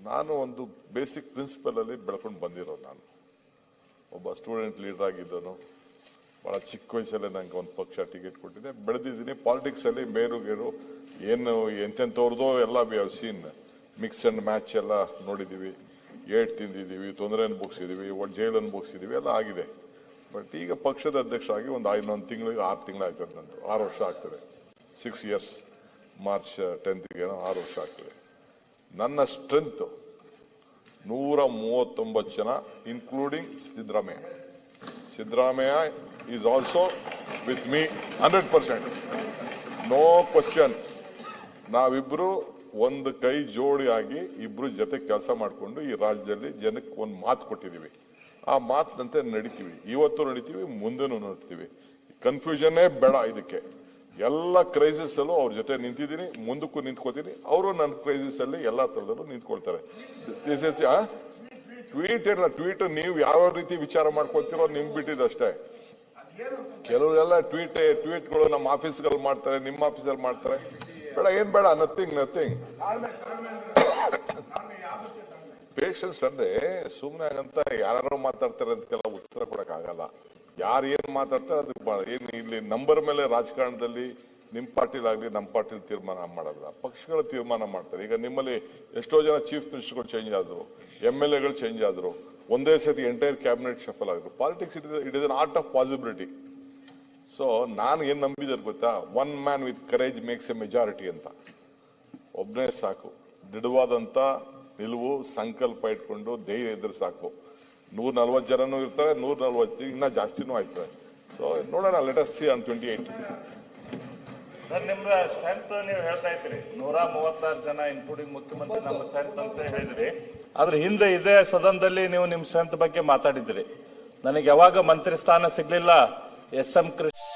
ನಾನು ಒಂದು basic principal ಅಲ್ಲಿ ಬೆಳ್ಕೊಂಡು ಬಂದಿರೋ ನಾನು ಒಬ್ಬ ಸ್ಟೂಡೆಂಟ್ ಲೀಡರ್ ಆಗಿದ್ದನು. ಬಹಳ ಚಿಕ್ಕ ವಯಸ್ಸಲ್ಲೇ ನಂಗೆ ಒಂದು ಪಕ್ಷ ಟಿಕೆಟ್ ಕೊಟ್ಟಿದೆ, ಬೆಳೆದಿದ್ದೀನಿ. ಪಾಲಿಟಿಕ್ಸ್ ಅಲ್ಲಿ ಮೇರುಗೇರು ಏನು ಎಂತೆಂಥವ್ರದೋ ಎಲ್ಲ we have seen. Mix and match ಎಲ್ಲ ನೋಡಿದ್ದೀವಿ, ಏಟ್ ತಿಂದಿದ್ದೀವಿ, ತೊಂದರೆ ಅನುಭವಿಸಿದ್ದೀವಿ, ಜೈಲು ಅನುಭವಿಸಿದ್ದೀವಿ, ಎಲ್ಲ ಆಗಿದೆ. ಬಟ್ ಈಗ ಪಕ್ಷದ ಅಧ್ಯಕ್ಷರಾಗಿ ಒಂದು 11 ತಿಂಗಳಿಗೆ 6 ತಿಂಗಳು ಆಗ್ತದೆ, ನಂದು 6 ವರ್ಷ ಆಗ್ತದೆ. 6 years, ಮಾರ್ಚ್ 10th 6 ವರ್ಷ ಆಗ್ತದೆ. ನನ್ನ ಸ್ಟ್ರೆಂತ್ 139 ಜನ, including Siddaramaiah. Siddaramaiah is also with me 100%, no question. ನಾವಿಬ್ರು ಒಂದು ಕೈ ಜೋಡಿ ಆಗಿ ಇಬ್ರು ಜೊತೆ ಕೆಲಸ ಮಾಡಿಕೊಂಡು ಈ ರಾಜ್ಯದಲ್ಲಿ ಜನಕ್ಕೆ ಒಂದು ಮಾತು ಕೊಟ್ಟಿದ್ದೀವಿ. ಆ ಮಾತಿನಂತೆ ನಡಿತೀವಿ, ಇವತ್ತು ನಡಿತೀವಿ, ಮುಂದೆನೂ ನಡಿತೀವಿ. ಕನ್ಫ್ಯೂಷನ್ನೇ ಬೇಡ. ಇದಕ್ಕೆ ಎಲ್ಲ ಕ್ರೈಸಿಸ್ ಅಲ್ಲೂ ಅವ್ರ ಜೊತೆ ನಿಂತಿದ್ದೀನಿ, ಮುಂದಕ್ಕೂ ನಿಂತ್ಕೋತೀನಿ. ಅವರು ನನ್ನ ಕ್ರೈಸಿಸ್ ಅಲ್ಲಿ ಎಲ್ಲಾ ತರದಲ್ಲೂ ನಿಂತ್ಕೊಳ್ತಾರೆ. ಟ್ವೀಟ್ ನೀವು ಯಾವ ರೀತಿ ವಿಚಾರ ಮಾಡ್ಕೊಳ್ತೀರೋ ನಿಮ್ಗೆ ಬಿಟ್ಟಿದ್ದಷ್ಟೇ. ಕೆಲವರೆಲ್ಲ ಟ್ವೀಟ್ಗಳು ನಮ್ಮ ಆಫೀಸ್ಗಳಲ್ಲಿ ಮಾಡ್ತಾರೆ, ನಿಮ್ಮ ಆಫೀಸಲ್ಲಿ ಮಾಡ್ತಾರೆ. ಬೇಡ, ಏನ್ ಬೇಡ, ನಥಿಂಗ್. ಪೇಷನ್ಸ್ ಅಂದ್ರೆ ಸುಮ್ಮನೆ ಅಂತ ಯಾರು ಮಾತಾಡ್ತಾರೆ ಅದಕ್ಕೆಲ್ಲ ಉತ್ತರ ಕೊಡಕ್ ಆಗಲ್ಲ. ಯಾರು ಏನ್ ಮಾತಾಡ್ತಾರೆ ಅದಕ್ಕೆ ಏನ್ ಇಲ್ಲಿ ನಂಬರ್ ಮೇಲೆ ರಾಜಕಾರಣದಲ್ಲಿ ನಿಮ್ ಪಾರ್ಟಿಲಾಗ್ಲಿ ನಮ್ಮ ಪಾರ್ಟಿಲಿ ತೀರ್ಮಾನ ಮಾಡಲ್ಲ, ಪಕ್ಷಗಳು ತೀರ್ಮಾನ ಮಾಡ್ತಾರೆ. ಈಗ ನಿಮ್ಮಲ್ಲಿ ಎಷ್ಟೋ ಜನ ಚೀಫ್ ಮಿನಿಸ್ಟರ್ಗಳು ಚೇಂಜ್ ಆದ್ರು, MLAಗಳು ಚೇಂಜ್ ಆದ್ರು, ಒಂದೇ ಸತಿ ಎಂಟೈರ್ ಕ್ಯಾಬಿನೆಟ್ ಶಫಲ್ ಆಗಿದ್ರು. Politics it is an art of possibility. So ನಾನು ಏನ್ ನಂಬಿದ್ದಾರೆ ಗೊತ್ತಾ, 1 man with courage makes A majority ಅಂತ. ಒಬ್ಬನೇ ಸಾಕು, ದೃಢವಾದಂತ ನಿಲುವು, ಸಂಕಲ್ಪ ಇಟ್ಕೊಂಡು ಧೈರ್ಯ ಇದ್ರೆ ಸಾಕು. 140 ಜನನೂ ಇರ್ತಾರೆ, 140 ಇನ್ನ ಜಾಸ್ತಿನೂ ಆಯ್ತದೆ. ಸೊ ನೋಡೋಣ, let us see on 28. Sir, ನಿಮ್ಮ ಸ್ಟ್ರೆಂತ್ ನೀವು ಹೇಳ್ತಾ ಇದ್ರಿ 136 ಜನ ಇನ್ಕ್ಲೂಡಿಂಗ್ ಮುಖ್ಯಮಂತ್ರಿ ನಮ್ಮ ಸ್ಟ್ರೆಂತ್ ಅಂತ ಹೇಳಿದ್ರಿ. ಆದ್ರೆ ಹಿಂದೆ ಇದೇ ಸದನದಲ್ಲಿ ನೀವು ನಿಮ್ ಸ್ಟ್ರೆಂತ್ ಬಗ್ಗೆ ಮಾತಾಡಿದ್ರಿ. ನನಗೆ ಯಾವಾಗ ಮಂತ್ರಿ ಸ್ಥಾನ ಸಿಗ್ಲಿಲ್ಲ, SM ಕೃಷ್ಣ